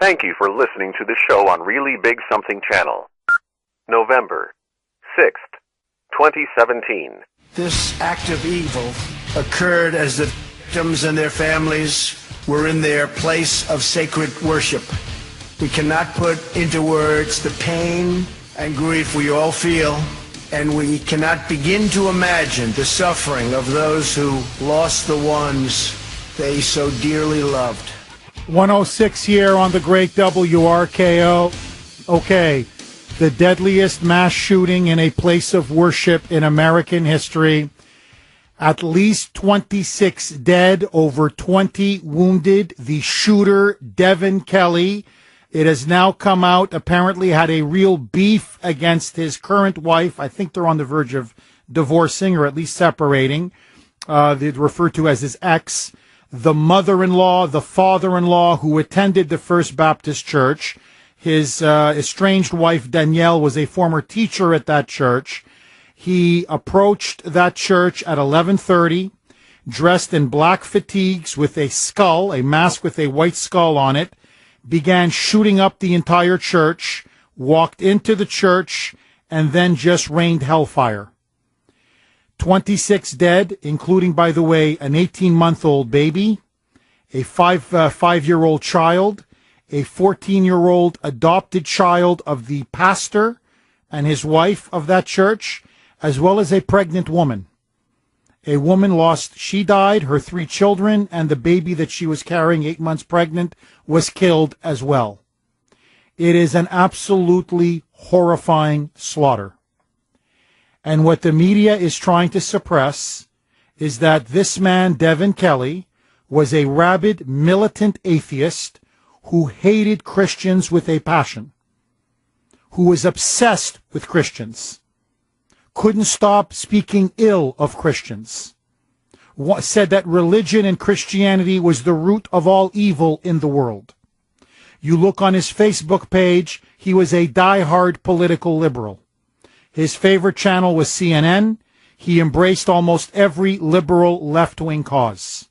Thank you for listening to the show on Really Big Something Channel. November 6th, 2017. This act of evil occurred as the victims and their families were in their place of sacred worship. We cannot put into words the pain and grief we all feel, and we cannot begin to imagine the suffering of those who lost the ones they so dearly loved. 106 here on the great WRKO. Okay, the deadliest mass shooting in a place of worship in American history. At least 26 dead, over 20 wounded. The shooter, Devin Kelly, it has now come out, apparently had a real beef against his current wife. I think they're on the verge of divorcing or at least separating. They're referred to as his ex. The mother-in-law, the father-in-law who attended the First Baptist Church. His estranged wife, Danielle, was a former teacher at that church. He approached that church at 11:30, dressed in black fatigues with a skull, a mask with a white skull on it, began shooting up the entire church, walked into the church, and then just rained hellfire. 26 dead, including, by the way, an 18-month-old baby, a five-year-old child, a 14-year-old adopted child of the pastor and his wife of that church, as well as a pregnant woman. A woman she died, her 3 children, and the baby that she was carrying, 8 months pregnant, was killed as well. It is an absolutely horrifying slaughter. And what the media is trying to suppress is that this man, Devin Kelly, was a rabid, militant atheist who hated Christians with a passion, who was obsessed with Christians, couldn't stop speaking ill of Christians, said that religion and Christianity was the root of all evil in the world. You look on his Facebook page, he was a diehard political liberal. His favorite channel was CNN. He embraced almost every liberal left-wing cause.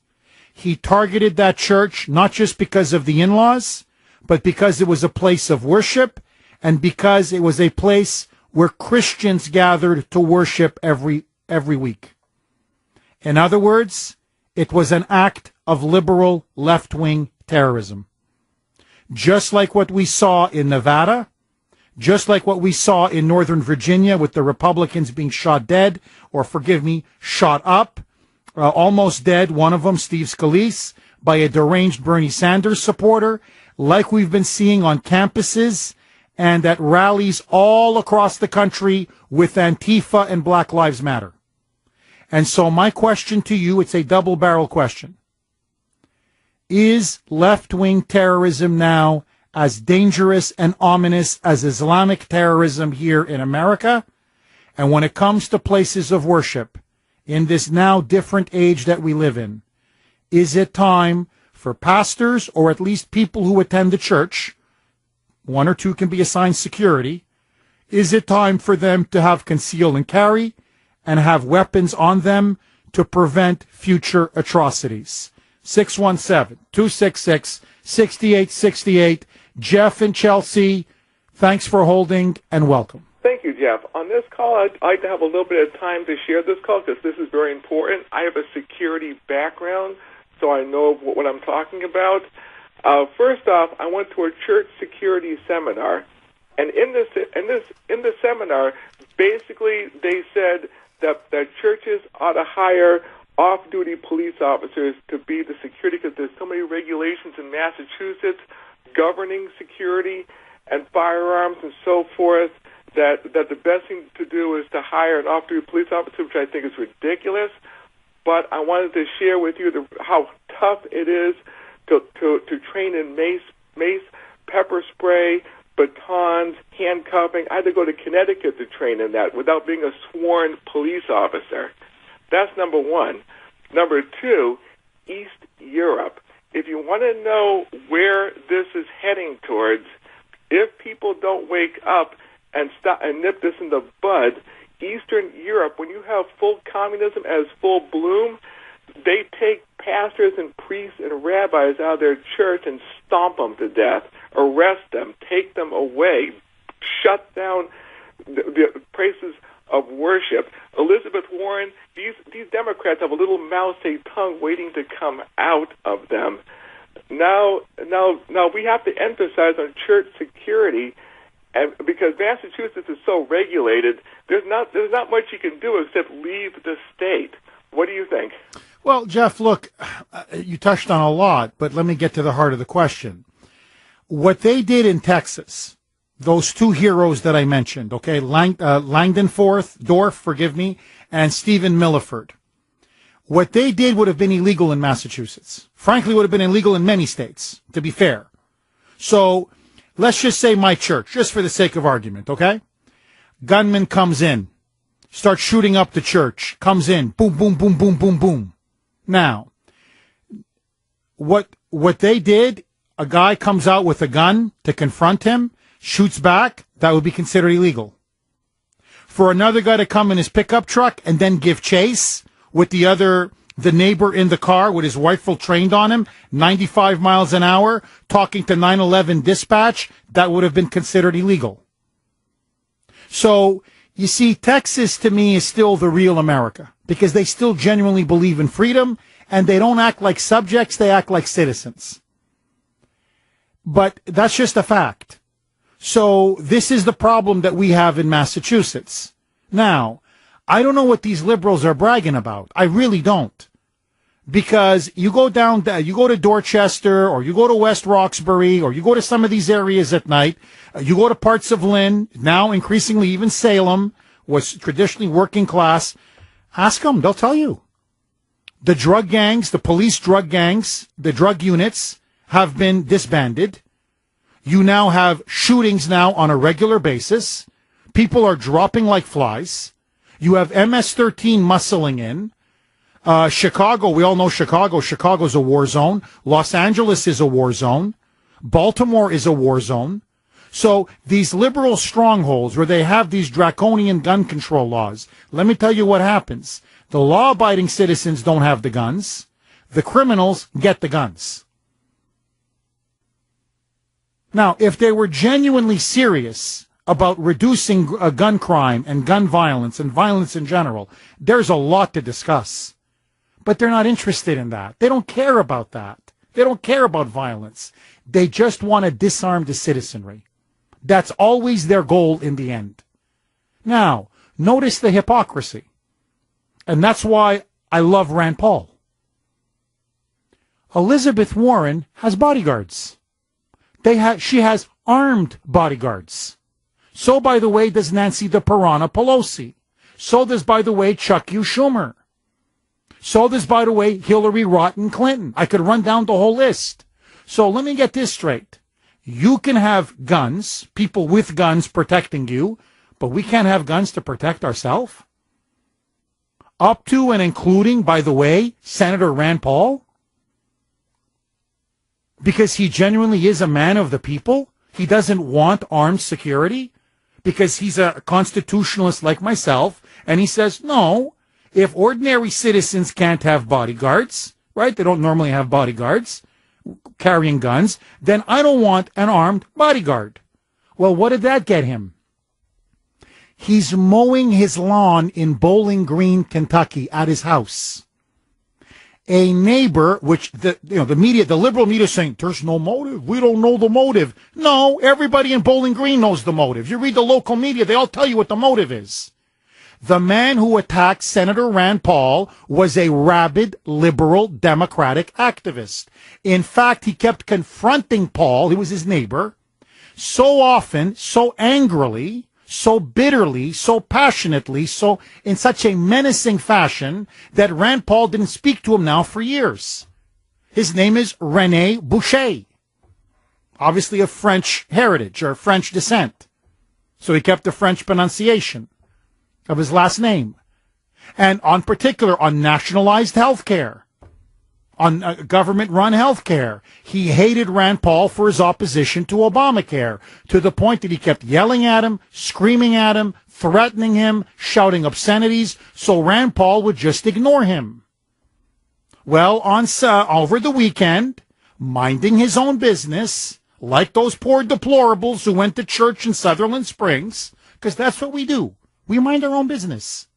He targeted that church not just because of the in-laws, but because it was a place of worship and because it was a place where Christians gathered to worship every week. In other words, it was an act of liberal left-wing terrorism. Just like what we saw in Nevada, just like what we saw in Northern Virginia with the Republicans being shot dead, or forgive me, shot up, almost dead, one of them, Steve Scalise, by a deranged Bernie Sanders supporter, like we've been seeing on campuses and at rallies all across the country with Antifa and Black Lives Matter. And so my question to you, it's a double-barrel question. Is left-wing terrorism now as dangerous and ominous as Islamic terrorism here in America? And when it comes to places of worship, in this now different age that we live in, is it time for pastors, or at least people who attend the church, 1 or 2 can be assigned security, is it time for them to have conceal and carry and have weapons on them to prevent future atrocities? 617-266-6868. Jeff in Chelsea, thanks for holding and welcome. Thank you, Jeff. On this call, I'd like to have a little bit of time to share this call because this is very important. I have a security background, so I know what I'm talking about. First off, I went to a church security seminar, and in the seminar, basically they said that churches ought to hire off-duty police officers to be the security because there's so many regulations in Massachusetts governing security and firearms and so forth that the best thing to do is to hire an off-duty police officer, which I think is ridiculous. But I wanted to share with you how tough it is to train in mace, pepper spray, batons, handcuffing. I had to go to Connecticut to train in that without being a sworn police officer. That's number one. Number two, East Europe. If you want to know where this is heading towards, if people don't wake up and stop and nip this in the bud, Eastern Europe, when you have full communism as full bloom, they take pastors and priests and rabbis out of their church and stomp them to death. arrest them, take them away, shut down the places of worship. Elizabeth Warren, these Democrats have a little mouse-a tongue waiting to come out of them. Now we have to emphasize on church security, and because Massachusetts is so regulated, there's not much you can do except leave the state. What do you think? Well, Jeff, look, you touched on a lot, but let me get to the heart of the question. What they did in Texas, those two heroes that I mentioned, okay, Dorf, and Stephen Milliford, what they did would have been illegal in Massachusetts. Frankly, would have been illegal in many states, to be fair. So let's just say my church, just for the sake of argument, okay? Gunman comes in, starts shooting up the church, comes in, boom, boom, boom, boom, boom, boom. Now, what they did, a guy comes out with a gun to confront him, shoots back, that would be considered illegal. For another guy to come in his pickup truck and then give chase with the neighbor in the car with his rifle trained on him, 95 miles an hour, talking to 911 dispatch, that would have been considered illegal. So, you see, Texas to me is still the real America because they still genuinely believe in freedom and they don't act like subjects, they act like citizens. But that's just a fact. So this is the problem that we have in Massachusetts. Now, I don't know what these liberals are bragging about. I really don't. Because you go to Dorchester, or you go to West Roxbury, or you go to some of these areas at night, you go to parts of Lynn, now increasingly even Salem, was traditionally working class. Ask them, they'll tell you. The drug gangs, the police drug gangs, the drug units have been disbanded. You now have shootings now on a regular basis. People are dropping like flies. You have MS-13 muscling in. Chicago, we all know Chicago. Chicago's a war zone. Los Angeles is a war zone. Baltimore is a war zone. So these liberal strongholds where they have these draconian gun control laws, let me tell you what happens. The law-abiding citizens don't have the guns. The criminals get the guns. Now, if they were genuinely serious about reducing gun crime and gun violence and violence in general, there's a lot to discuss. But they're not interested in that. They don't care about that. They don't care about violence. They just want to disarm the citizenry. That's always their goal in the end. Now, notice the hypocrisy. And that's why I love Rand Paul. Elizabeth Warren has bodyguards. She has armed bodyguards. So, by the way, does Nancy the Piranha Pelosi. So does, by the way, Chuck U. Schumer. So does, by the way, Hillary Rotten Clinton. I could run down the whole list. So let me get this straight. You can have guns, people with guns protecting you, but we can't have guns to protect ourselves? Up to and including, by the way, Senator Rand Paul? Because he genuinely is a man of the people? He doesn't want armed security? Because he's a constitutionalist like myself, and he says, no, if ordinary citizens can't have bodyguards, right, they don't normally have bodyguards carrying guns, then I don't want an armed bodyguard. Well, what did that get him? He's mowing his lawn in Bowling Green, Kentucky at his house. A neighbor, which the media, the liberal media is saying, there's no motive. We don't know the motive. No, everybody in Bowling Green knows the motive. You read the local media, they all tell you what the motive is. The man who attacked Senator Rand Paul was a rabid, liberal, democratic activist. In fact, he kept confronting Paul, he was his neighbor, so often, so angrily, so bitterly, so passionately, so in such a menacing fashion that Rand Paul didn't speak to him now for years. His name is René Boucher, obviously of French heritage or French descent. So he kept the French pronunciation of his last name. And on nationalized health care, on government-run health care. He hated Rand Paul for his opposition to Obamacare, to the point that he kept yelling at him, screaming at him, threatening him, shouting obscenities, so Rand Paul would just ignore him. Well, over the weekend, minding his own business, like those poor deplorables who went to church in Sutherland Springs, because that's what we do. We mind our own business.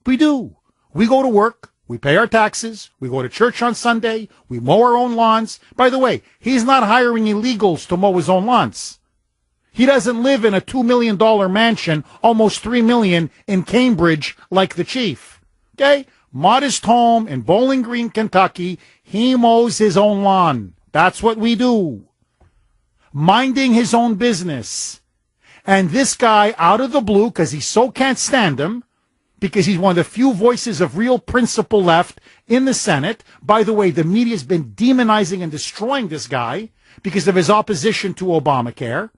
We do. We go to work. We pay our taxes. We go to church on Sunday. We mow our own lawns. By the way, he's not hiring illegals to mow his own lawns. He doesn't live in a $2 million mansion, almost $3 million in Cambridge like the chief. Okay? Modest home in Bowling Green, Kentucky. He mows his own lawn. That's what we do. Minding his own business. And this guy, out of the blue, because he so can't stand him, because he's one of the few voices of real principle left in the Senate. By the way, the media's been demonizing and destroying this guy because of his opposition to Obamacare.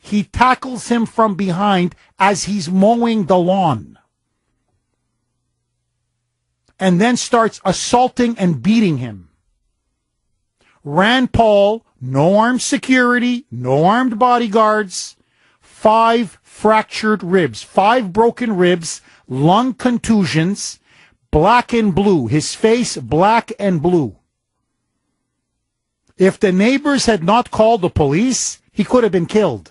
He tackles him from behind as he's mowing the lawn. And then starts assaulting and beating him. Rand Paul, no armed security, no armed bodyguards, 5 fractured ribs, 5 broken ribs, lung contusions, black and blue, his face black and blue. If the neighbors had not called the police, he could have been killed.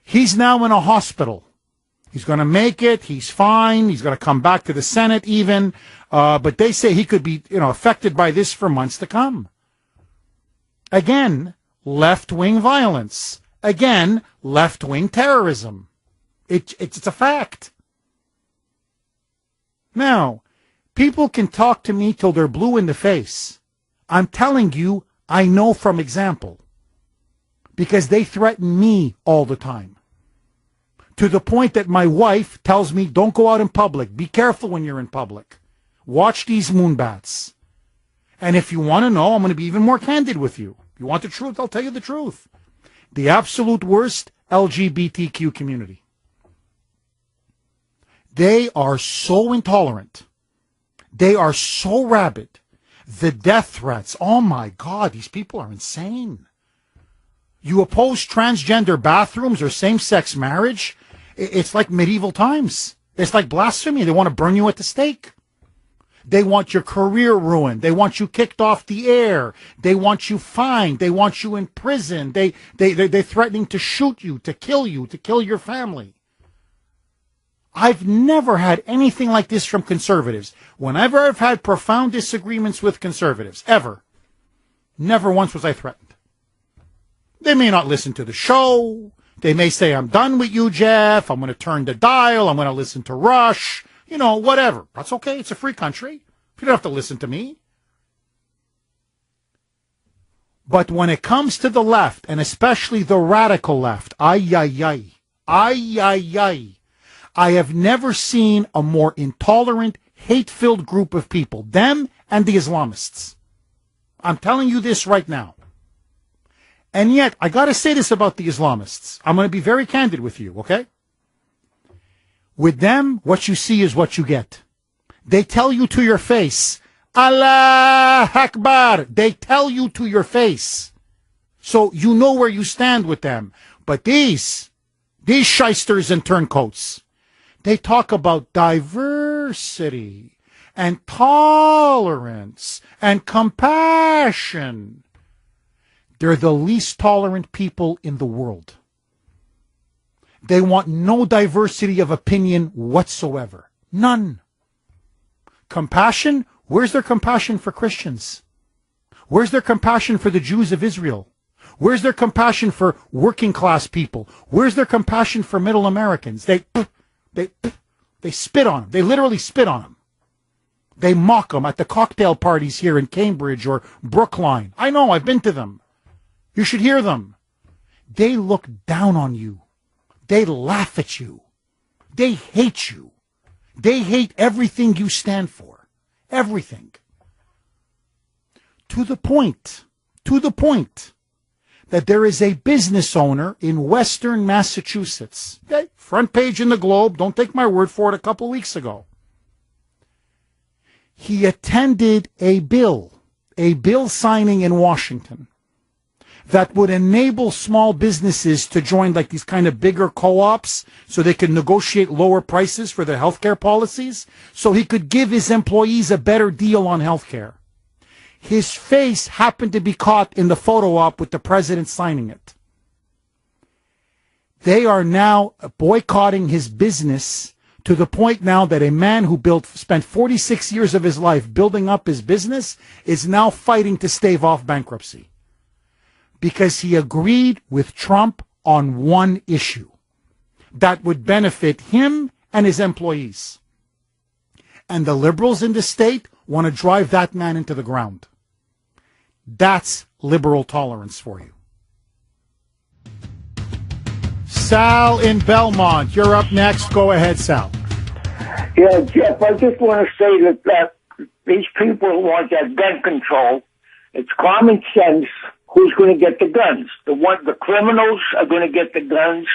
He's now in a hospital. He's going to make it. He's fine. He's going to come back to the Senate even. But they say he could be, affected by this for months to come. Again, left-wing violence. Again, left-wing terrorism. It's a fact. Now, people can talk to me till they're blue in the face. I'm telling you, I know from example. Because they threaten me all the time. To the point that my wife tells me, don't go out in public. Be careful when you're in public. Watch these moonbats. And if you want to know, I'm going to be even more candid with you. If you want the truth, I'll tell you the truth. The absolute worst LGBTQ community. They are so intolerant. They are so rabid. The death threats. Oh my God, these people are insane. You oppose transgender bathrooms or same-sex marriage? It's like medieval times. It's like blasphemy. They want to burn you at the stake. They want your career ruined. They want you kicked off the air. They want you fined. They want you in prison. They're threatening to shoot you, to kill your family. I've never had anything like this from conservatives. Whenever I've had profound disagreements with conservatives, ever, never once was I threatened. They may not listen to the show. They may say, I'm done with you, Jeff. I'm going to turn the dial. I'm going to listen to Rush. Whatever. That's okay. It's a free country. You don't have to listen to me. But when it comes to the left, and especially the radical left, I have never seen a more intolerant, hate-filled group of people. Them and the Islamists. I'm telling you this right now. And yet, I got to say this about the Islamists. I'm going to be very candid with you, okay? With them, what you see is what you get. They tell you to your face, Allah Akbar. They tell you to your face. So you know where you stand with them. But these shysters and turncoats, they talk about diversity and tolerance and compassion. They're the least tolerant people in the world. They want no diversity of opinion whatsoever. None. Compassion? Where's their compassion for Christians? Where's their compassion for the Jews of Israel? Where's their compassion for working class people? Where's their compassion for middle Americans? They spit on them. They literally spit on them. They mock them at the cocktail parties here in Cambridge or Brookline. I know, I've been to them. You should hear them. They look down on you. They laugh at you. They hate you. They hate everything you stand for. Everything. To the point that there is a business owner in Western Massachusetts. Okay? Front page in the Globe. Don't take my word for it. A couple weeks ago. He attended a bill signing in Washington that would enable small businesses to join like these kind of bigger co-ops so they could negotiate lower prices for their healthcare policies, so he could give his employees a better deal on healthcare. His face happened to be caught in the photo op with the president signing it. They are now boycotting his business to the point now that a man who spent 46 years of his life building up his business is now fighting to stave off bankruptcy because he agreed with Trump on one issue that would benefit him and his employees. And the liberals in the state want to drive that man into the ground. That's liberal tolerance for you. Sal in Belmont, you're up next. Go ahead, Sal. Yeah, Jeff, I just want to say that these people who want that gun control, it's common sense who's going to get the guns. The criminals are going to get the guns,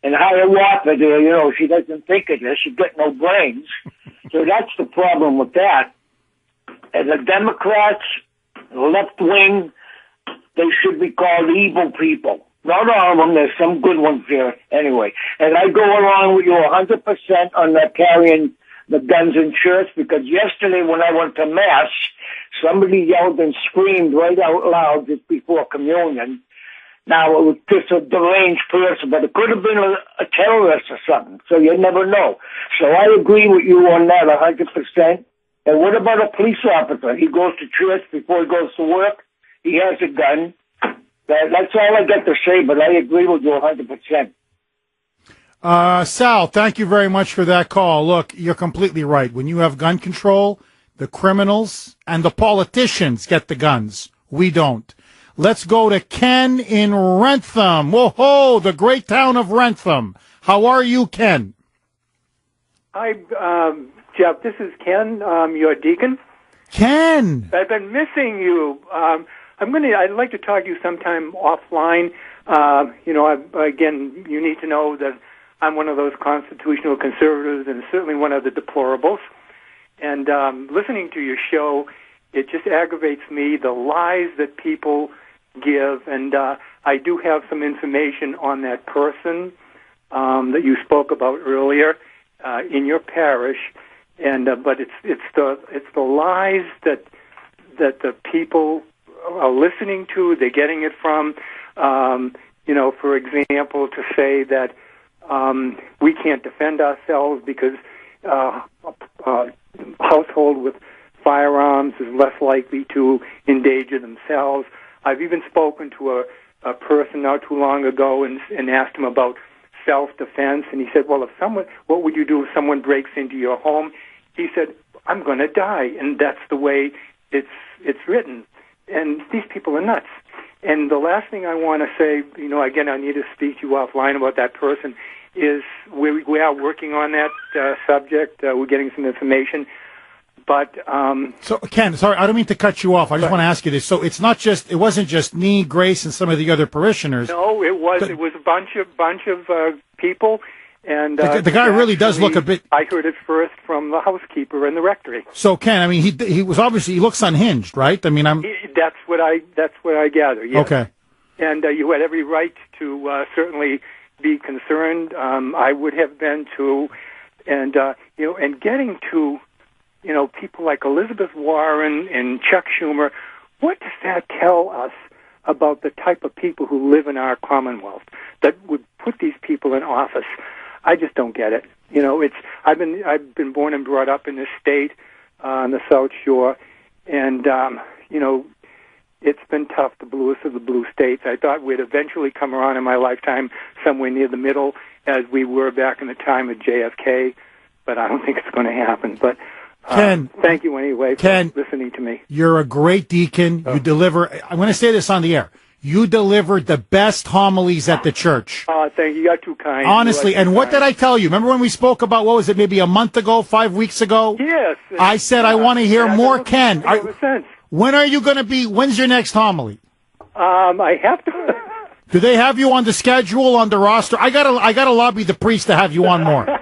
and Hiawatha there, she doesn't think of this. She got no brains. So that's the problem with that. And the Democrats, the left wing, they should be called evil people. Not all of them. There's some good ones there. Anyway, and I go along with you 100% on the carrying the guns in church, because yesterday when I went to Mass, somebody yelled and screamed right out loud just before communion. Now, it was just a deranged person, but it could have been a terrorist or something, so you never know. So I agree with you on that 100%. And what about a police officer? He goes to church before he goes to work. He has a gun. That's all I got to say, but I agree with you 100%. Sal, thank you very much for that call. Look, you're completely right. When you have gun control, the criminals and the politicians get the guns. We don't. Let's go to Ken in Rentham. Whoa, the great town of Rentham. How are you, Ken? Hi, Jeff. This is Ken, your deacon. Ken! I've been missing you. I'd like to talk to you sometime offline. Again, you need to know that I'm one of those constitutional conservatives and certainly one of the deplorables. And listening to your show, it just aggravates me, the lies that people give. And I do have some information on that person that you spoke about earlier in your parish. And but it's the lies that the people are listening to. They're getting it from, for example, to say that we can't defend ourselves because a household with firearms is less likely to endanger themselves. I've even spoken to a person not too long ago and asked him about self-defense, and he said, well, what would you do if someone breaks into your home? He said, I'm going to die, and that's the way it's written. And these people are nuts. And the last thing I want to say, again, I need to speak to you offline about that person, is we are working on that subject. We're getting some information. But so, Ken, sorry, I don't mean to cut you off. I just want to ask you this. So it wasn't just me, Grace, and some of the other parishioners. No, it was a bunch of people. And the guy really does look a bit. I heard it first from the housekeeper in the rectory. So, Ken, I mean, he was obviously, he looks unhinged, right? I mean, that's what I gather. Yes. Okay. And you had every right to certainly be concerned. I would have been too, and and getting to people like Elizabeth Warren and Chuck Schumer. What does that tell us about the type of people who live in our Commonwealth that would put these people in office? I just don't get it. I've been born and brought up in this state on the South Shore, and it's been tough, the bluest of the blue states. I thought we'd eventually come around in my lifetime somewhere near the middle, as we were back in the time of JFK, but I don't think it's going to happen. But Ken, thank you anyway for listening to me. You're a great deacon. You deliver. I'm going to say this on the air. You delivered the best homilies at the church. Oh, thank you. You got too kind. Honestly, and what did I tell you? Remember when we spoke about, what was it, maybe a month ago, 5 weeks ago? Yes. I said I want to hear more, Ken. When's your next homily? I have to. Do they have you on the schedule, on the roster? I gotta lobby the priest to have you on more.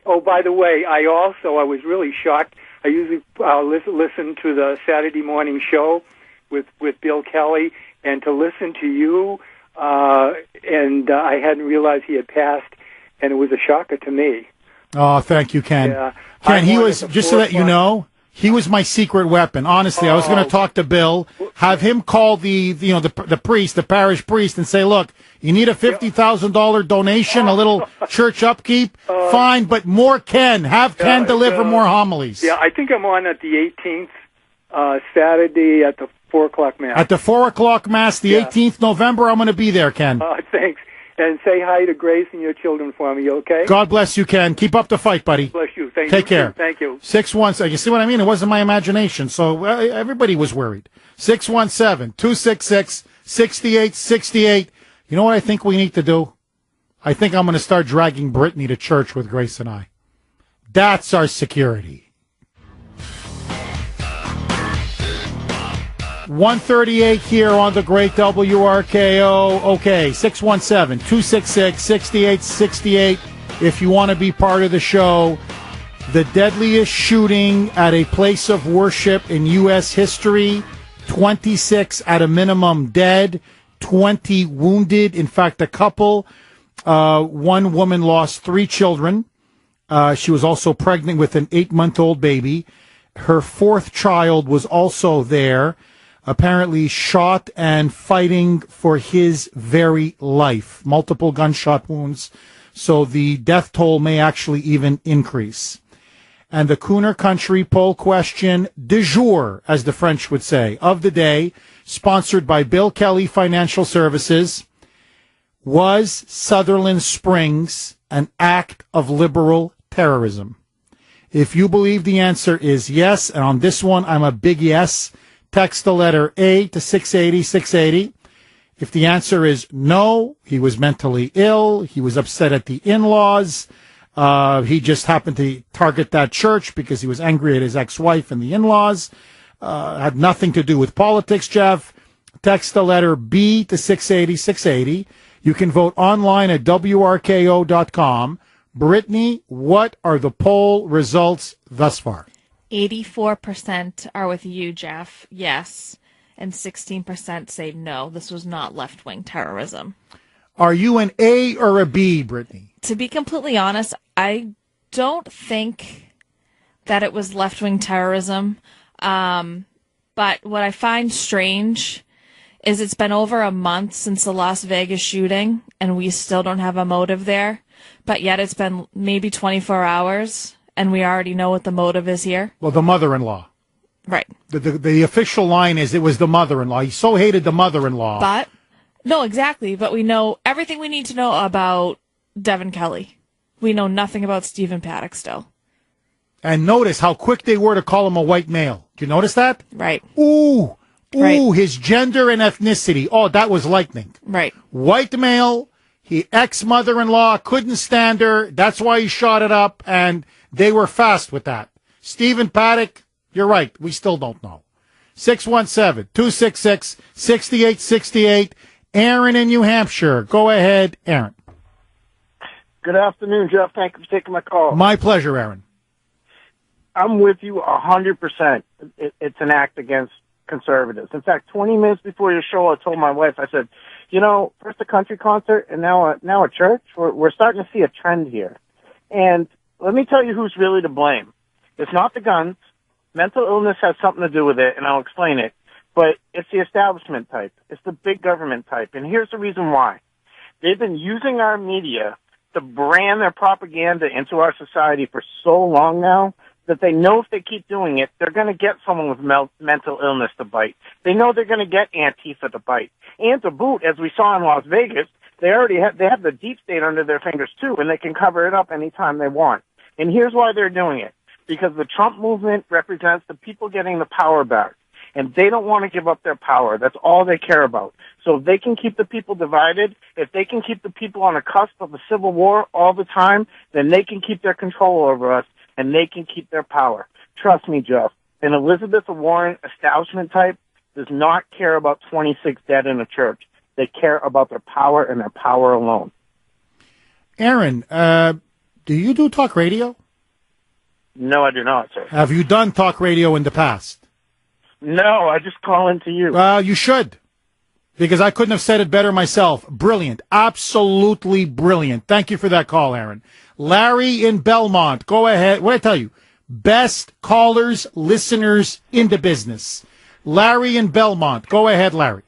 Oh, by the way, I was really shocked. I usually listen to the Saturday morning show with Bill Kelly, and to listen to you, and I hadn't realized he had passed, and it was a shocker to me. Oh, thank you, Ken. Yeah. Ken, he was, just to let you know, He was my secret weapon. Honestly, I was going to talk to Bill, have him call the priest, the parish priest, and say, look, you need a $50,000 donation, a little church upkeep. Fine, but more Ken. Have Ken deliver more homilies. Yeah, I think I'm on at the 18th, Saturday at the 4 o'clock Mass. At the 4 o'clock Mass, the 18th November, I'm going to be there, Ken. Thanks. And say hi to Grace and your children for me, okay? God bless you, Ken. Keep up the fight, buddy. Bless you. Thank you. Take care. Thank you. 617. You see what I mean? It wasn't my imagination, so everybody was worried. 617-266-6868. You know what I think we need to do? I think I'm going to start dragging Brittany to church with Grace and I. That's our security. 138 here on the great WRKO. Okay, 617-266-6868. If you want to be part of the show, the deadliest shooting at a place of worship in U.S. history, 26 at a minimum dead, 20 wounded. In fact, a couple, one woman lost 3 children. She was also pregnant with an 8-month-old baby. Her 4th child was also there, apparently shot and fighting for his very life. Multiple gunshot wounds. So the death toll may actually even increase. And the Kuhner Country poll question du jour, as the French would say, of the day, sponsored by Bill Kelly Financial Services. Was Sutherland Springs an act of liberal terrorism? If you believe the answer is yes, and on this one I'm a big yes, text the letter A to 680-680. If the answer is no, he was mentally ill, he was upset at the in-laws, he just happened to target that church because he was angry at his ex-wife and the in-laws, had nothing to do with politics, Jeff, text the letter B to 680-680. You can vote online at WRKO.com. Brittany, what are the poll results thus far? 84% are with you, Jeff, yes, and 16% say no, this was not left-wing terrorism. Are you an A or a B, Brittany? To be completely honest, I don't think that it was left-wing terrorism, but what I find strange is it's been over a month since the Las Vegas shooting, and we still don't have a motive there, but yet it's been maybe 24 hours. And we already know what the motive is here. Well, the mother-in-law. Right. The official line is it was the mother-in-law. He so hated the mother-in-law. But, no, exactly. But we know everything we need to know about Devin Kelly. We know nothing about Stephen Paddock still. And notice how quick they were to call him a white male. Did you notice that? Right. Ooh, right. His gender and ethnicity. Oh, that was lightning. Right. White male, ex-mother-in-law, couldn't stand her. That's why he shot it up, and they were fast with that. Stephen Paddock, you're right. We still don't know. 617-266-6868. Aaron in New Hampshire. Go ahead, Aaron. Good afternoon, Jeff. Thank you for taking my call. My pleasure, Aaron. I'm with you 100%. It's an act against conservatives. In fact, 20 minutes before your show, I told my wife, I said, first a country concert and now a church. We're starting to see a trend here. And let me tell you who's really to blame. It's not the guns. Mental illness has something to do with it, and I'll explain it. But it's the establishment type. It's the big government type. And here's the reason why. They've been using our media to brand their propaganda into our society for so long now that they know if they keep doing it, they're going to get someone with mental illness to bite. They know they're going to get Antifa to bite. And to boot, as we saw in Las Vegas, they have the deep state under their fingers too, and they can cover it up anytime they want. And here's why they're doing it. Because the Trump movement represents the people getting the power back. And they don't want to give up their power. That's all they care about. So if they can keep the people divided, if they can keep the people on the cusp of a civil war all the time, then they can keep their control over us, and they can keep their power. Trust me, Jeff. An Elizabeth Warren establishment type does not care about 26 dead in a church. They care about their power and their power alone. Aaron, do you do talk radio? No, I do not, sir. Have you done talk radio in the past? No, I just call into you. Well, you should, because I couldn't have said it better myself. Brilliant. Absolutely brilliant. Thank you for that call, Aaron. Larry in Belmont. Go ahead. What did I tell you? best callers, listeners in the business. Larry in Belmont. Go ahead, Larry.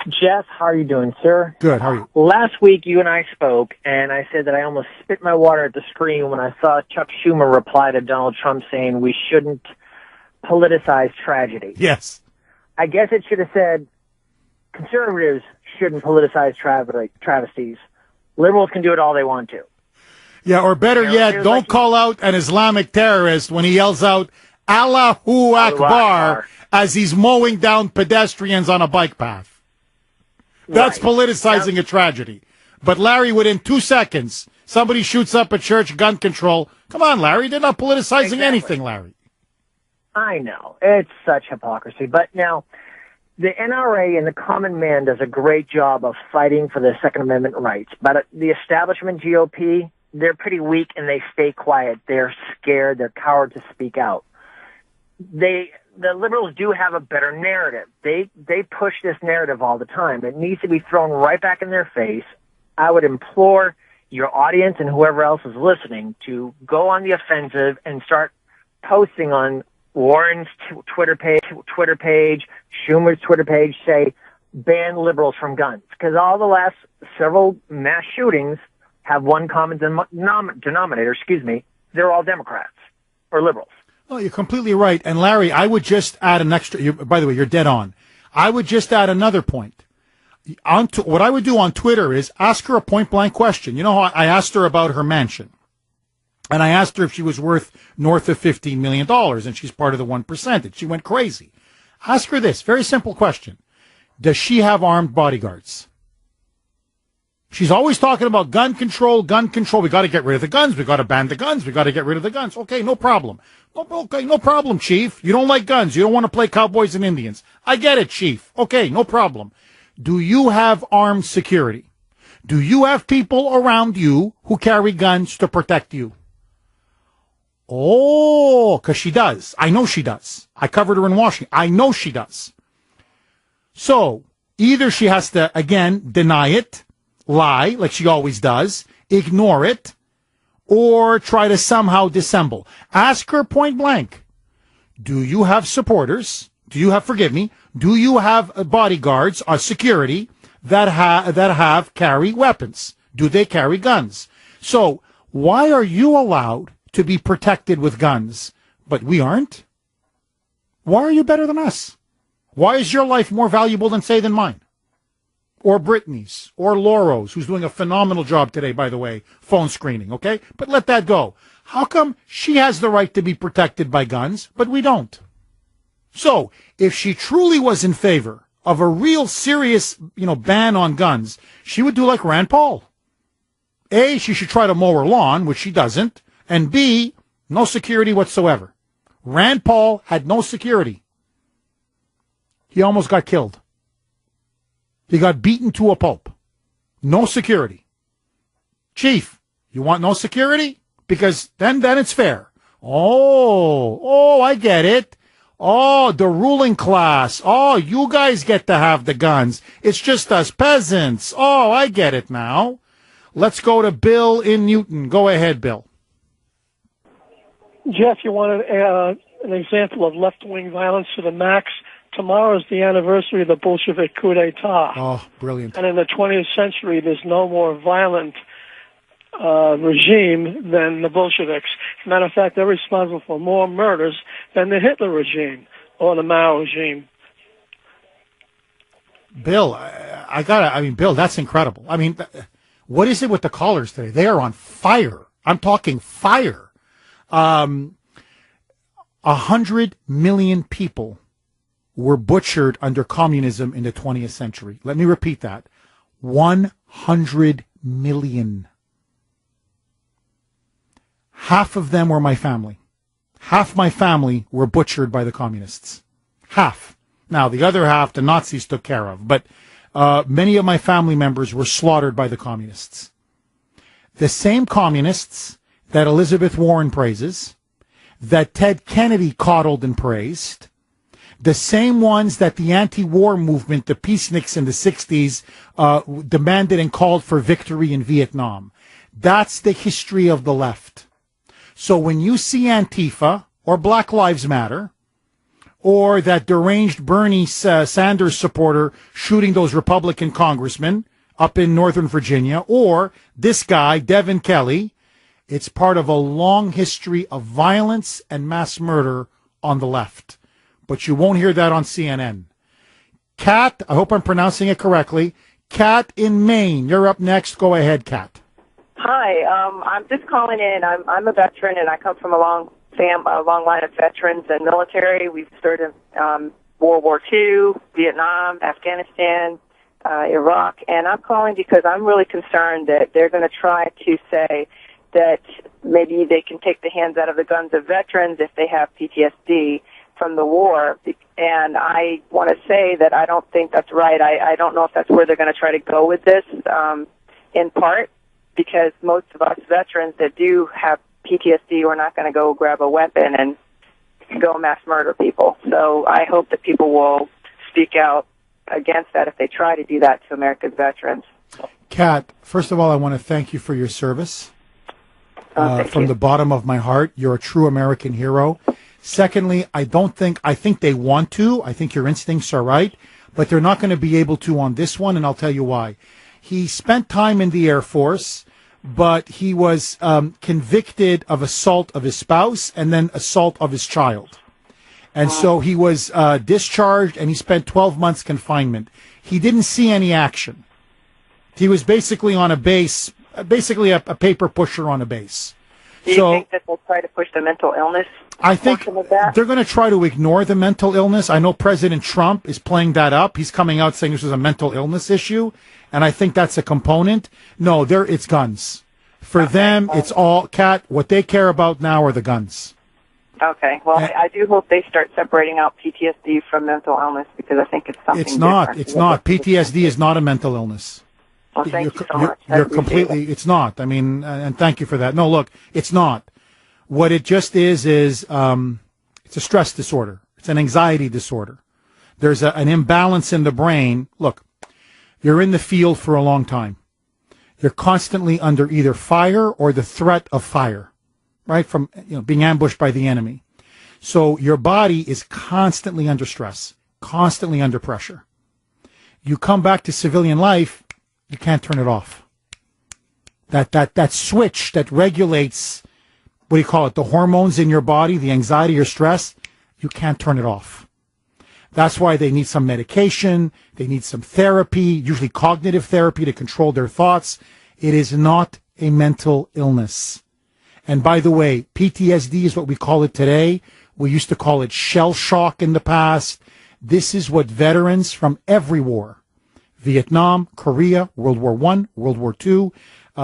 Jeff, how are you doing, sir? Good, how are you? Last week, you and I spoke, and I said that I almost spit my water at the screen when I saw Chuck Schumer reply to Donald Trump saying we shouldn't politicize tragedy. Yes. I guess it should have said conservatives shouldn't politicize travesties. Liberals can do it all they want to. Yeah, or better yet, don't call out an Islamic terrorist when he yells out, Allahu Akbar, as he's mowing down pedestrians on a bike path. That's politicizing a tragedy. But Larry, within 2 seconds, somebody shoots up a church, gun control. Come on, Larry, they're not politicizing anything, Larry. I know. It's such hypocrisy. But now, the NRA and the common man does a great job of fighting for the Second Amendment rights. But the establishment GOP, they're pretty weak and they stay quiet. They're scared. They're coward to speak out. The liberals do have a better narrative. They push this narrative all the time. It needs to be thrown right back in their face. I would implore your audience and whoever else is listening to go on the offensive and start posting on Warren's Twitter page, Schumer's Twitter page, say, ban liberals from guns. Because all the last several mass shootings have one common denominator, they're all Democrats or liberals. Oh, you're completely right. And Larry, I would just add an extra, by the way, you're dead on. I would just add another point. What I would do on Twitter is ask her a point blank question. You know how I asked her about her mansion? And I asked her if she was worth north of $15 million, and she's part of the 1%. And she went crazy. Ask her this very simple question. Does she have armed bodyguards? She's always talking about gun control, gun control. We got to get rid of the guns. We got to ban the guns. We got to get rid of the guns. Okay, no problem. Okay, no problem, Chief. You don't like guns. You don't want to play cowboys and Indians. I get it, Chief. Okay, no problem. Do you have armed security? Do you have people around you who carry guns to protect you? Oh, because she does. I know she does. I covered her in Washington. I know she does. So either she has to, again, deny it, lie, like she always does, ignore it, or try to somehow dissemble. Ask her point blank, do you have supporters? Do you have bodyguards or security that carry weapons? Do they carry guns? So why are you allowed to be protected with guns, but we aren't? Why are you better than us? Why is your life more valuable than mine? Or Brittany's, or Laura's, who's doing a phenomenal job today, by the way, phone screening, okay? But let that go. How come she has the right to be protected by guns, but we don't? So, if she truly was in favor of a real serious, ban on guns, she would do like Rand Paul. A, she should try to mow her lawn, which she doesn't, and B, no security whatsoever. Rand Paul had no security. He almost got killed. He got beaten to a pulp. No security. Chief, you want no security? Because then it's fair. Oh, I get it. Oh, the ruling class. Oh, you guys get to have the guns. It's just us peasants. Oh, I get it now. Let's go to Bill in Newton. Go ahead, Bill. Jeff, you wanted an example of left-wing violence to the max. Tomorrow is the anniversary of the Bolshevik coup d'etat. Oh, brilliant. And in the 20th century, there's no more violent regime than the Bolsheviks. As a matter of fact, they're responsible for more murders than the Hitler regime or the Mao regime. Bill, Bill, that's incredible. What is it with the callers today? They are on fire. I'm talking fire. 100 million people were butchered under communism in the 20th century. Let me repeat that. 100 million. Half of them were my family. Half my family were butchered by the communists. Half. Now, the other half, the Nazis took care of. But many of my family members were slaughtered by the communists. The same communists that Elizabeth Warren praises, that Ted Kennedy coddled and praised, the same ones that the anti-war movement, the peaceniks in the 60s, demanded and called for victory in Vietnam. That's the history of the left. So when you see Antifa or Black Lives Matter or that deranged Bernie Sanders supporter shooting those Republican congressmen up in Northern Virginia, or this guy, Devin Kelly, it's part of a long history of violence and mass murder on the left. But you won't hear that on CNN. Kat, I hope I'm pronouncing it correctly. Kat in Maine. You're up next. Go ahead, Kat. Hi, I'm just calling in. I'm a veteran, and I come from a long line of veterans and military. We've served in World War II, Vietnam, Afghanistan, Iraq, and I'm calling because I'm really concerned that they're going to try to say that maybe they can take the hands out of the guns of veterans if they have PTSD from the war. And I want to say that I don't think that's right. I don't know if that's where they're going to try to go with this, in part because most of us veterans that do have PTSD, we're not going to go grab a weapon and go mass murder people. So I hope that people will speak out against that if they try to do that to America's veterans. Kat, first of all, I want to thank you for your service. From the bottom of my heart, you're a true American hero. Secondly, I think they want to. I think your instincts are right, but they're not going to be able to on this one, and I'll tell you why. He spent time in the Air Force, but he was convicted of assault of his spouse and then assault of his child. And so he was discharged, and he spent 12 months confinement. He didn't see any action. He was basically on a base, basically a paper pusher on a base. Do you think that they'll try to push the mental illness? I think they're going to try to ignore the mental illness. I know President Trump is playing that up. He's coming out saying this is a mental illness issue, and I think that's a component. No, it's guns. For them, it's all, Kat, what they care about now are the guns. Okay. Well, I do hope they start separating out PTSD from mental illness because I think it's something different. It's not. PTSD is not a mental illness. Well, thank you so much. You're completely, it's not. I mean, and thank you for that. No, look, it's not. What it just is it's a stress disorder. It's an anxiety disorder. There's an imbalance in the brain. Look, you're in the field for a long time. You're constantly under either fire or the threat of fire, right? From being ambushed by the enemy. So your body is constantly under stress, constantly under pressure. You come back to civilian life, you can't turn it off. That switch that regulates, what do you call it, the hormones in your body, the anxiety or stress, you can't turn it off. That's why they need some medication, they need some therapy, usually cognitive therapy to control their thoughts. It is not a mental illness. And by the way, PTSD is what we call it today. We used to call it shell shock in the past. This is what veterans from every war, Vietnam, Korea, World War I, World War II,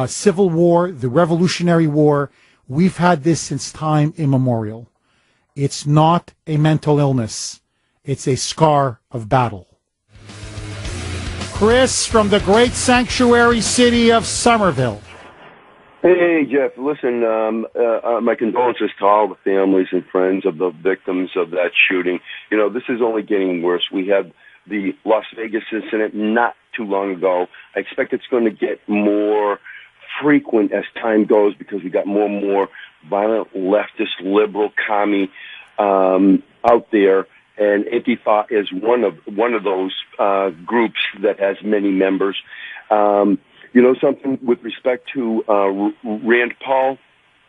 Civil War, the Revolutionary War, we've had this since time immemorial. It's not a mental illness. It's a scar of battle. Chris from the great sanctuary city of Somerville. Hey, Jeff, listen, my condolences to all the families and friends of the victims of that shooting. This is only getting worse. We had the Las Vegas incident not too long ago. I expect it's going to get more frequent as time goes because we got more and more violent leftist, liberal, commie out there. And Antifa is one of those groups that has many members. Something with respect to Rand Paul.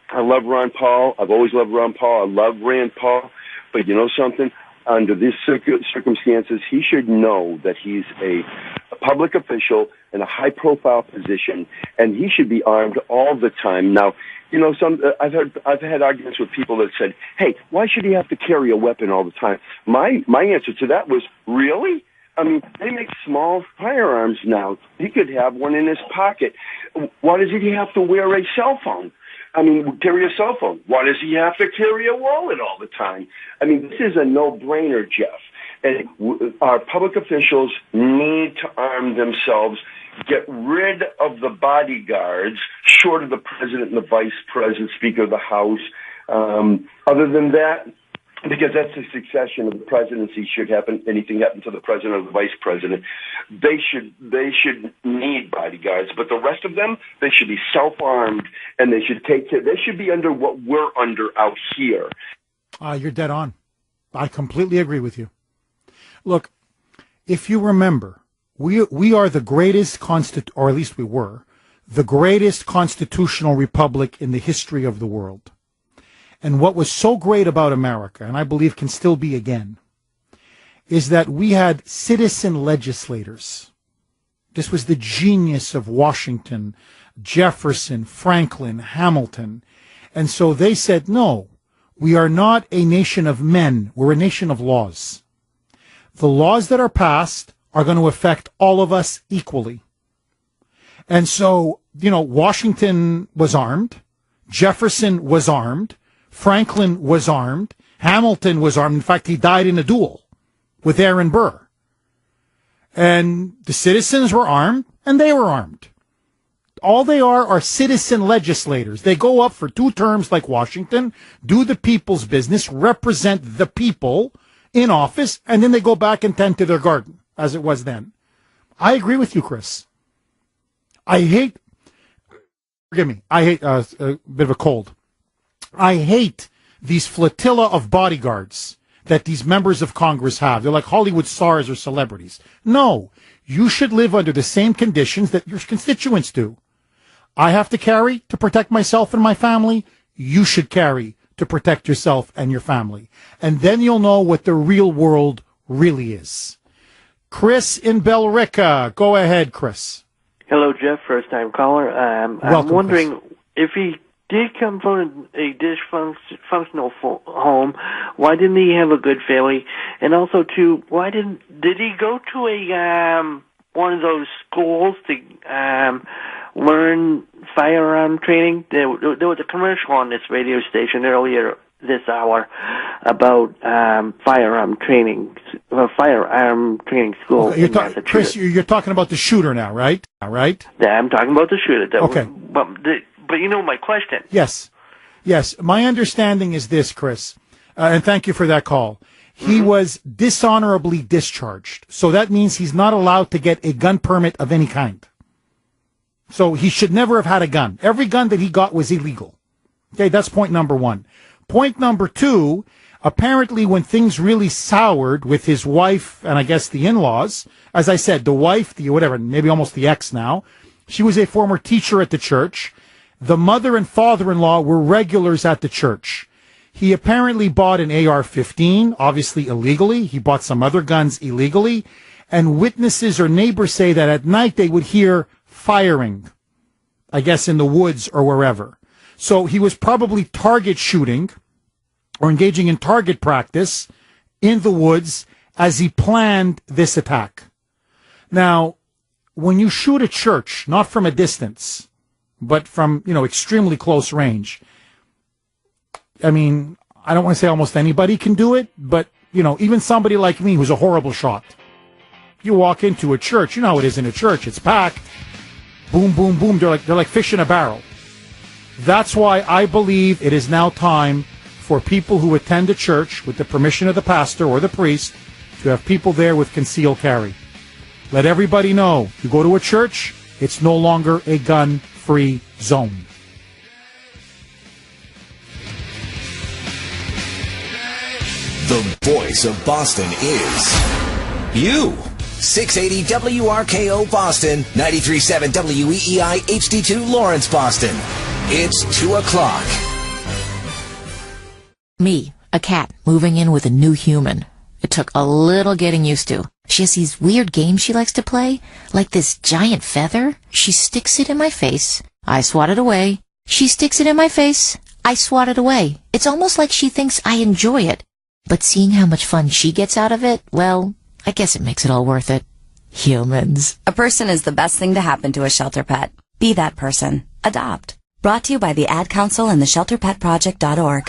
I love Ron Paul. I've always loved Ron Paul. I love Rand Paul. But you know something? Under these circumstances, he should know that he's a public official in a high-profile position, and he should be armed all the time. Now, I've had arguments with people that said, "Hey, why should he have to carry a weapon all the time?" My answer to that was, really? I mean, they make small firearms now. He could have one in his pocket. Why does he have to wear a cell phone? I mean, carry a cell phone. Why does he have to carry a wallet all the time? I mean, this is a no-brainer, Jeff. And our public officials need to arm themselves, get rid of the bodyguards, short of the president and the vice president, Speaker of the House. Other than that, because that's the succession of the presidency should happen. Anything happen to the president or the vice president, they should need bodyguards. But the rest of them, they should be self-armed, and they should take care. They should be under what we're under out here. You're dead on. I completely agree with you. Look, if you remember, we are the greatest or at least we were, the greatest constitutional republic in the history of the world. And what was so great about America, and I believe can still be again, is that we had citizen legislators. This was the genius of Washington, Jefferson, Franklin, Hamilton. And so they said, no, we are not a nation of men. We're a nation of laws. The laws that are passed are going to affect all of us equally. And so, Washington was armed. Jefferson was armed. Franklin was armed. Hamilton was armed. In fact, he died in a duel with Aaron Burr. And the citizens were armed, and they were armed. All they are citizen legislators. They go up for 2 terms like Washington, do the people's business, represent the people in office, and then they go back and tend to their garden, as it was then. I agree with you, Chris. I hate a bit of a cold. I hate these flotilla of bodyguards that these members of Congress have. They're like Hollywood stars or celebrities. No, you should live under the same conditions that your constituents do. I have to carry to protect myself and my family. You should carry to protect yourself and your family. And then you'll know what the real world really is. Chris in Bellerica. Go ahead, Chris. Hello, Jeff, first-time caller. I'm wondering, Chris, if he did come from a dysfunctional home, why didn't he have a good family? And also, too, did he go to a one of those schools to learn firearm training? There was a commercial on this radio station earlier this hour about firearm training school in Massachusetts. Chris, you're talking about the shooter now, right? Yeah, I'm talking about the shooter. Okay. But you know my question. Yes. My understanding is this, Chris, and thank you for that call. He was dishonorably discharged. So that means he's not allowed to get a gun permit of any kind. So he should never have had a gun. Every gun that he got was illegal. Okay, that's point number 1. Point number 2, apparently when things really soured with his wife and I guess the in-laws, as I said, the wife, maybe almost the ex now, she was a former teacher at the church. The mother and father-in-law were regulars at the church. He apparently bought an AR-15, obviously illegally. He bought some other guns illegally. And witnesses or neighbors say that at night they would hear firing, I guess in the woods or wherever. So he was probably target shooting or engaging in target practice in the woods as he planned this attack. Now, when you shoot a church, not from a distance, but from, extremely close range, I mean, I don't want to say almost anybody can do it, but, even somebody like me who's a horrible shot. You walk into a church, you know how it is in a church, it's packed. Boom, boom, boom. They're like fish in a barrel. That's why I believe it is now time for people who attend a church with the permission of the pastor or the priest to have people there with concealed carry. Let everybody know, you go to a church, it's no longer a gun-free zone. The voice of Boston is you. 680 WRKO Boston, 93.7 WEEI HD2 Lawrence, Boston. It's 2 o'clock. Me, a cat, moving in with a new human. It took a little getting used to. She has these weird games she likes to play, like this giant feather. She sticks it in my face. I swat it away. She sticks it in my face. I swat it away. It's almost like she thinks I enjoy it. But seeing how much fun she gets out of it, well, I guess it makes it all worth it. Humans. A person is the best thing to happen to a shelter pet. Be that person. Adopt. Brought to you by the Ad Council and the ShelterPetProject.org.